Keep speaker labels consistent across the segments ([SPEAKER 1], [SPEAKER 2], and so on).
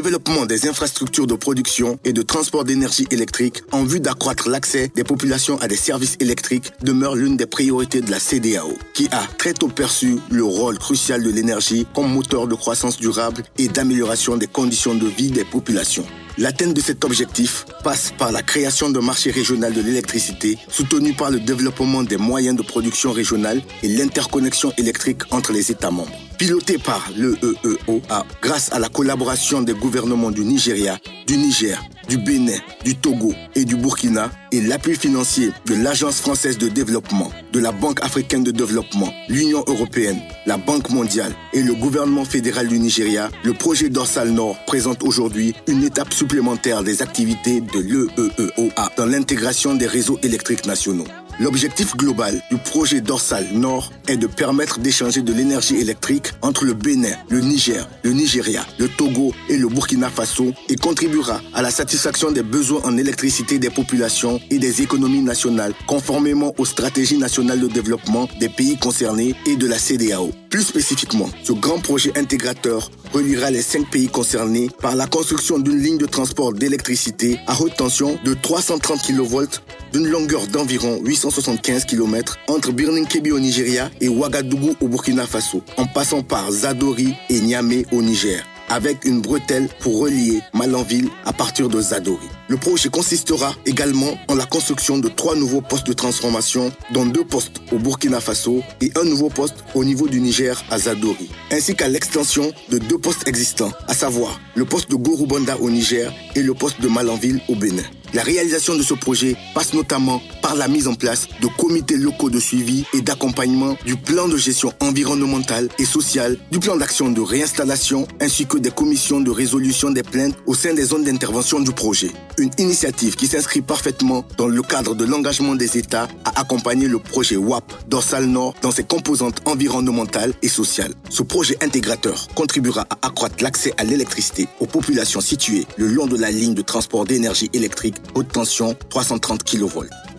[SPEAKER 1] développement des infrastructures de production et de transport d'énergie électrique en vue d'accroître l'accès des populations à des services électriques demeure l'une des priorités de la CEDEAO, qui a très tôt perçu le rôle crucial de l'énergie comme moteur de croissance durable et d'amélioration des conditions de vie des populations. L'atteinte de cet objectif passe par la création d'un marché régional de l'électricité soutenu par le développement des moyens de production régionale et l'interconnexion électrique entre les États membres. Piloté par l'EEOA grâce à la collaboration des gouvernements du Nigeria, du Niger, du Bénin, du Togo et du Burkina et l'appui financier de l'Agence française de développement, de la Banque africaine de développement, l'Union européenne, la Banque mondiale et le gouvernement fédéral du Nigeria, le projet Dorsal Nord présente aujourd'hui une étape supplémentaire des activités de l'EEOA dans l'intégration des réseaux électriques nationaux. L'objectif global du projet Dorsal Nord est de permettre d'échanger de l'énergie électrique entre le Bénin, le Niger, le Nigeria, le Togo et le Burkina Faso et contribuera à la satisfaction des besoins en électricité des populations et des économies nationales conformément aux stratégies nationales de développement des pays concernés et de la CEDEAO. Plus spécifiquement, ce grand projet intégrateur reliera les 5 pays concernés par la construction d'une ligne de transport d'électricité à haute tension de 330 kV d'une longueur d'environ 875 km entre Birnin Kebbi au Nigeria et Ouagadougou au Burkina Faso, en passant par Zadori et Niamey au Niger, avec une bretelle pour relier Malanville à partir de Zadori. Le projet consistera également en la construction de 3 nouveaux postes de transformation, dont 2 postes au Burkina Faso et un nouveau poste au niveau du Niger à Zadori, ainsi qu'à l'extension de 2 postes existants, à savoir le poste de Gorubanda au Niger et le poste de Malanville au Bénin. La réalisation de ce projet passe notamment par la mise en place de comités locaux de suivi et d'accompagnement du plan de gestion environnementale et sociale, du plan d'action de réinstallation ainsi que des commissions de résolution des plaintes au sein des zones d'intervention du projet. Une initiative qui s'inscrit parfaitement dans le cadre de l'engagement des États à accompagner le projet WAP Dorsal Nord dans ses composantes environnementales et sociales. Ce projet intégrateur contribuera à accroître l'accès à l'électricité aux populations situées le long de la ligne de transport d'énergie électrique haute tension 330 kV,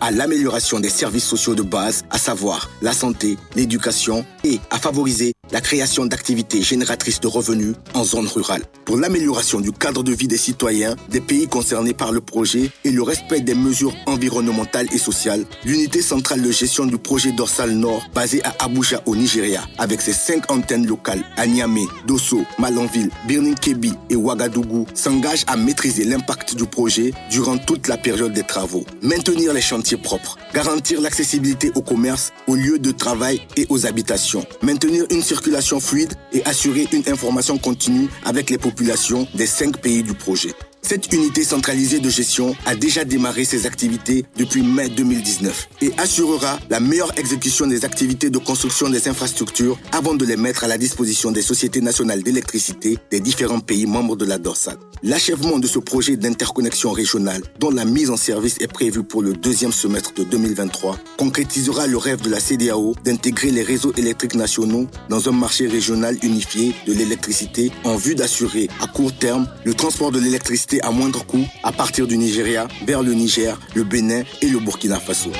[SPEAKER 1] à l'amélioration des services sociaux de base, à savoir la santé, l'éducation et à favoriser la création d'activités génératrices de revenus en zone rurale. Pour l'amélioration du cadre de vie des citoyens des pays concernés par le projet et le respect des mesures environnementales et sociales, l'unité centrale de gestion du projet Dorsal Nord, basée à Abuja au Nigeria, avec ses 5 antennes locales à Niamey, Dosso, Malanville, Birnin Kebbi et Ouagadougou, s'engage à maîtriser l'impact du projet durant toute la période des travaux, maintenir les chantiers propres, garantir l'accessibilité au commerce, aux lieux de travail et aux habitations, maintenir une circulation fluide et assurer une information continue avec les populations des 5 pays du projet. Cette unité centralisée de gestion a déjà démarré ses activités depuis mai 2019 et assurera la meilleure exécution des activités de construction des infrastructures avant de les mettre à la disposition des sociétés nationales d'électricité des différents pays membres de la Dorsal. L'achèvement de ce projet d'interconnexion régionale, dont la mise en service est prévue pour le 2e semestre de 2023, concrétisera le rêve de la CEDEAO d'intégrer les réseaux électriques nationaux dans un marché régional unifié de l'électricité en vue d'assurer à court terme le transport de l'électricité à moindre coût à partir du Nigeria vers le Niger, le Bénin et le Burkina Faso.